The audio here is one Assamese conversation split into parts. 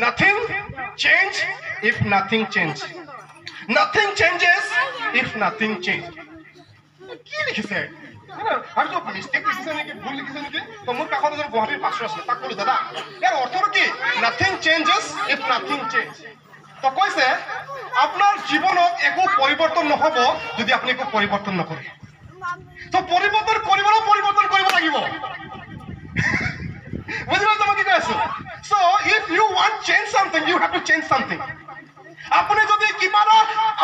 Nothing change if nothing change. Nothing changes if nothing change. কি লিখিছে আমি তো মিস্টেক লিখিছে নাকি ভুল লিখিছে নাকি তো মোৰ কাষত এজন গুৱাহাটীৰ পাছৰ আছিলে তাক ক'লো দাদা ইয়াৰ অৰ্থটো কি nothing changes if nothing change তো কৈছে আপোনাৰ জীৱনত একো পৰিৱৰ্তন নহ'ব যদি আপুনি একো পৰিৱৰ্তন নকৰে তো পৰিৱৰ্তন কৰিব লাগিব বুজি পাইছে মই কি কৈ আছো so if you want change something you have to change something আপুনি যদি কিবা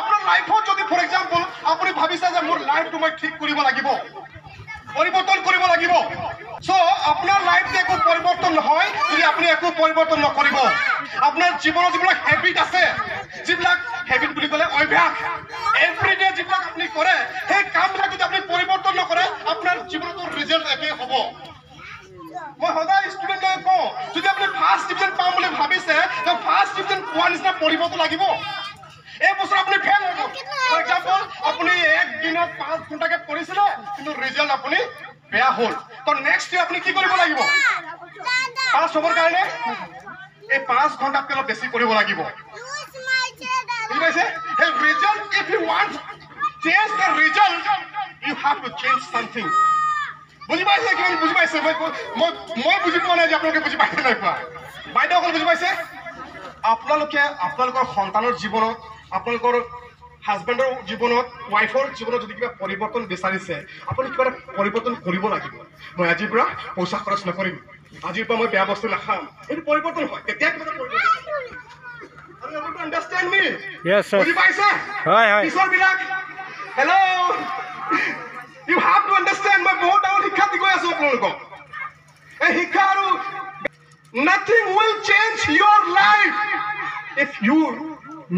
আপোনাৰ লাইফত যদি ফৰ এক্সাম্পল আপুনি ভাবিছে যে মোৰ লাইফটো মই ঠিক কৰিব লাগিব পৰিৱৰ্তন কৰিব লাগিব সো আপোনাৰ লাইফত একো পৰিৱৰ্তন নহয় যদি আপুনি একো পৰিৱৰ্তন নকৰিব আপোনাৰ জীৱনত যিবিলাক হেবিট আছে যিবিলাক হেবিট বুলি ক'লে অভ্যাস এভৰিডে যিবিলাক আপুনি কৰে সেই কামবিলাক যদি আপুনি পৰিৱৰ্তন নকৰে আপোনাৰ জীৱনৰ ৰিজাল্ট একেই হ'ব মই সদায় ষ্টুডেণ্টক কওঁ যদি আপুনি ফাৰ্ষ্ট ডিভিজন পাম বুলি ভাবিছে তো ফাৰ্ষ্ট ডিভিজন পোৱাৰ নিচিনা পঢ়িবতো লাগিব এই বছৰ আপুনি ফেল হ'ব ফৰ এক্সাম্পল আপুনি এক দিনত 5 ঘণ্টাকে পঢ়িছিলে কিন্তু ৰিজাল্ট আপুনি বেয়া হ'ল তো নেক্সট ডে আপুনি কি কৰিব লাগিব পাছ হ'বৰ কাৰণে এই 5 ঘণ্টাতকৈ অলপ বেছি পঢ়িব লাগিব বুজি পাইছে এই result if you want change the result you have to change something বুজি পাইছে কিমান বুজি পাইছে মই বুজি পোৱা নাই যে আপোনালোকে বুজি পাইছে নাই পোৱা বাইদেউসকল বুজি পাইছে আপোনালোকৰ সন্তানৰ জীৱনত আপোনালোকৰ হাজবেণ্ডৰ জীৱনত ৱাইফৰ জীৱনত যদি কিবা পৰিৱৰ্তন বিচাৰিছে আপুনি কিবা এটা পৰিৱৰ্তন কৰিব লাগিব মই আজিৰ পৰা পইচা খৰচ নকৰিম আজিৰ পৰা মই বেয়া বস্তু নাখাম এইটো পৰিৱৰ্তন হয় তেতিয়া কিবা এটা পৰিৱৰ্তন আণ্ডাৰষ্টেণ্ড মি বুজি পাইছে কিশোৰবিলাক hello' You have to understand my বহুত ডাঙৰ শিক্ষা দি গৈ আছো আপোনালোকক এই শিক্ষা আৰু nothing will change your life if you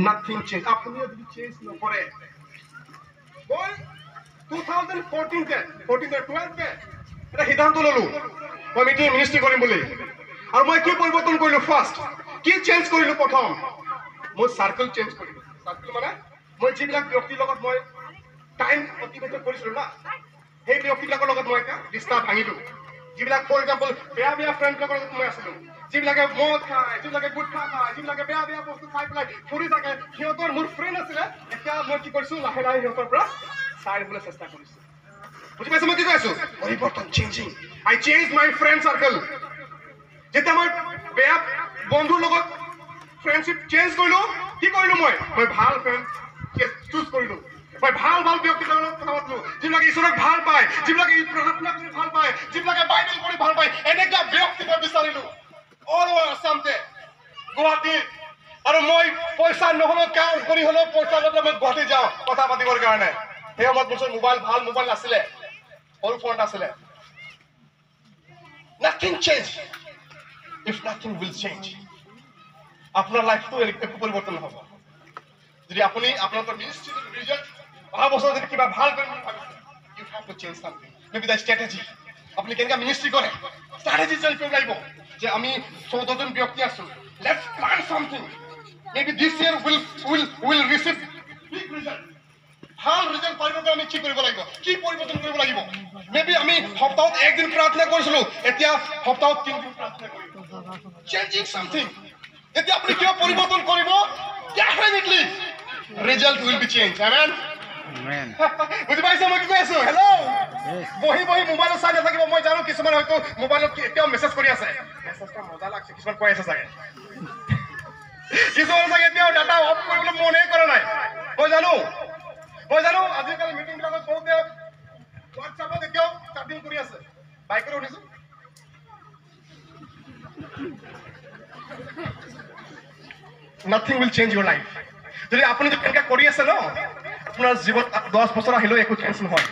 nothing change আপুনি যদি চেঞ্জ নকৰে মই 2014 তে 12 তে এটা সিদ্ধান্ত ললো মই মিটিং মিনিষ্ট্ৰি কৰিম বুলি আৰু মই কি পৰিৱৰ্তন কৰিলো ফাৰ্ষ্ট কি চেঞ্জ কৰিলো প্ৰথম মই সাৰ্কেল চেঞ্জ কৰিলো সাৰ্কেল মানে মই যিবিলাক ব্যক্তিৰ লগত মই টাইম অতিবাহিত কৰিছিলো না সেই ব্যক্তিবিলাকৰ লগত মই এটা ৰিষ্টা ভাঙিলো যিবিলাক ফৰ এক্সাম্পল বেয়া ফ্ৰেণ্ডবিলাকৰ লগত মই আছিলো যিবিলাকে মদ খায় যিবিলাকে গুটখা খায় যিবিলাকে বেয়া বস্তু খাই পেলাই ফুৰি থাকে সিহঁতৰ মোৰ ফ্ৰেণ্ড আছিলে এতিয়া মই কি কৰিছো লাহে লাহে সিহঁতৰ পৰা চাই দিবলৈ চেষ্টা কৰিছো বুজি পাইছে মই কি কৈ আছো পৰিৱৰ্তন changing I change my friend circle যেতিয়া মই বেয়া বন্ধুৰ লগত ফ্ৰেণ্ডশ্বিপ চেঞ্জ কৰিলো কি কৰিলো মই ভাল ফ্ৰেণ্ড চুজ কৰিলো মই ভাল ব্যক্তিৰ লগত কথা পাতলো যিবিলাকে ঈশ্বৰক ভাল পায় যিবিলাকে প্ৰাৰ্থনা কৰি ভাল পায় যিবিলাকে বাইবেল পঢ়ি ভাল পায় এনেকুৱা ব্যক্তি মই বিচাৰিলো অল অভাৰ আসামতে গুৱাহাটী আৰু মই পইচা নহ'লেও কাম কৰি হ'লেও পইচা লৈ মই গুৱাহাটী যাওঁ কথা পাতিবৰ কাৰণে সেই সময়ত মোৰ ভাল মোবাইল নাছিলে সৰু ফোন আছিলে nothing change if nothing will change আপোনাৰ লাইফটো একো পৰিৱৰ্তন নহ'ব যদি আপুনি আপোনালোকৰ মিনিষ্ট্ৰি ৰিজাল্ট অহা বছৰ যদি কিবা ভাল কৰিম বুলি ভাবিছে you have to change something maybe the strategy আপুনি কেনেকৈ মিনিষ্ট্ৰি কৰে ষ্ট্ৰেটেজি চেঞ্জ কৰিব লাগিব যে আমি 14জন ব্যক্তি আছো let's plan something maybe this year will receive big result ভাল ৰিজাল্ট পাবৰ কাৰণে আমি কি কৰিব লাগিব কি পৰিৱৰ্তন কৰিব লাগিব মেবি আমি সপ্তাহত একদিন প্ৰাৰ্থনা কৰিছিলো এতিয়া সপ্তাহত 3 দিন প্ৰাৰ্থনা কৰিম চেঞ্জিং সামথিং যেতিয়া আপুনি কিবা পৰিৱৰ্তন কৰিব definitely result will be changed amen বুজি পাইছে মই কি কৈ আছো হেল্ল' বহি মোবাইলত চাই নাথাকিব মই জানো কিছুমান হয়তো মোবাইলত এতিয়াও মেছেজ কৰি আছে মেছেজটা মজা লাগছে কিছুমান কৈ আছে চাগে কিছুমান চাগে এতিয়াও ডাটা অফ কৰিবলৈ মনেই কৰা নাই মই জানো আজিকালি মিটিংবিলাকত বহুতে হোৱাটছআপত এতিয়াও চাটিং কৰি আছে বাইকত উঠিছো nothing will change your life যদি আপুনি যদি এনেকৈ কৰি আছে ন আপোনাৰ জীৱন 10 বছৰ আহিলেও একো চেঞ্জ নহয়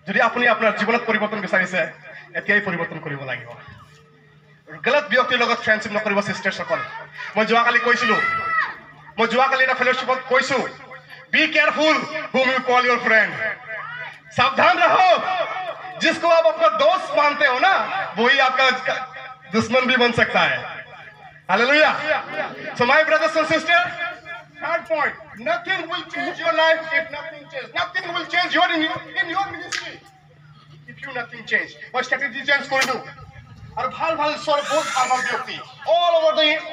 যদি আপুনি আপোনাৰ জীৱনত পৰিৱৰ্তন বিচাৰিছে এতিয়াই পৰিৱৰ্তন কৰিব লাগিব গলত ব্যক্তিৰ লগত ফ্ৰেণ্ডশ্বিপ নকৰিব চিষ্টাৰসকল মই যোৱাকালি এটা ফেলোশ্বিপত কৈছো B careful whom you call your friend सावधान रहो जिसको आप अपना दोस्त मानते हो ना वही आपका दुश्मन भी बन सकता है Hallelujah. So my brothers and sisters, third point, nothing will change your life if nothing changes. Nothing will change in your ministry if you nothing change. My strategy change for you. और भाल सर बहुत भाल व्यक्ति all over মতে